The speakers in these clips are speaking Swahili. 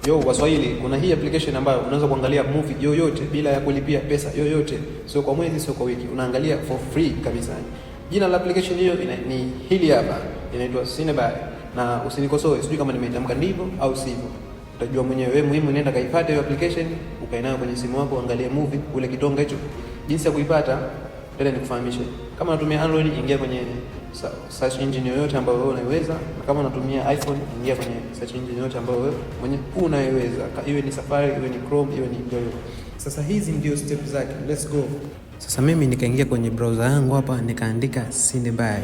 Kwa Swahili kuna hii application ambayo unaweza kuangalia movie yoyote bila ya kulipia pesa yoyote, sio kwa mwezi, sio kwa wiki, unaangalia for free kabisa. Jina la application hiyo ni hili hapa, inaitwa Cinebuy, na usinikosoe sijui kama nimetamka ndivyo au sivyo, utajua mwenyewe. Wewe muhimu nenda kaipate hiyo application, ukae nayo kwenye simu yako, angalia movie ule kitonga hicho. Jinsi ya kuipata tena nikufahamishe. Kama unatumia Android, ingia kwenye search engine yoyote ambayo wewe unaiweza, na kama unatumia iPhone, ingia kwenye search engine yoyote ambayo wewe mwenyewe unaiweza, iwe ni Safari, iwe ni Chrome, iwe ni yoyote. Sasa hizi ndio step zake. Let's go. Sasa mimi nikaingia kwenye browser yangu hapa, nikaandika Cinebuy.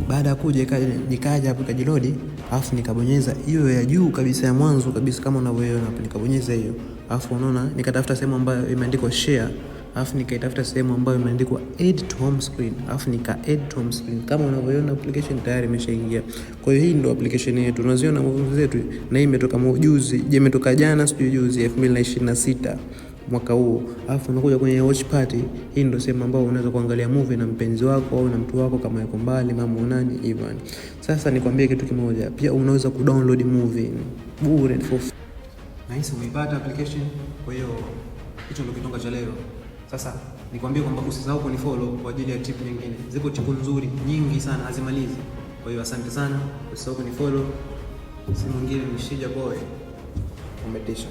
Baada ya kuja nikaja hapo kajiload, alafu nikabonyeza hiyo ya juu kabisa ya mwanzo kabisa kama unavyoiona hapo, nikabonyeza hiyo. Alafu unaona nikatafuta sehemu ambayo imeandikwa share, alafu nikaitafuta sehemu ambayo imeandikwa add to home screen, alafu nika add to home screen. Kama unavyoona application tayari imeshaingia. Kwa hiyo hii ndio application yetu. Tunaziona movie zetu, na hii imetoka juzi, imetoka jana sio juzi, 2026 mwaka huu. Alafu unakuja kwenye watch party, hii ndio sehemu ambayo unaweza kuangalia movie na mpenzi wako au na mtu wako kama yuko mbali, mama unani hivyo. Sasa nikwambie kitu kimoja, pia unaweza kudownload movie bure for free. Nice, umeipata application. Kwa hiyo hicho ndio kitonga cha leo. Sasa nikwambie kwamba usisahau kunifollow kwa ajili ya tip nyingine. Zipo tipu nzuri nyingi sana, hazimalizi. Kwa hiyo asante sana, usisahau kunifollow. Si mwingine ni Shija Boy. Umetisha.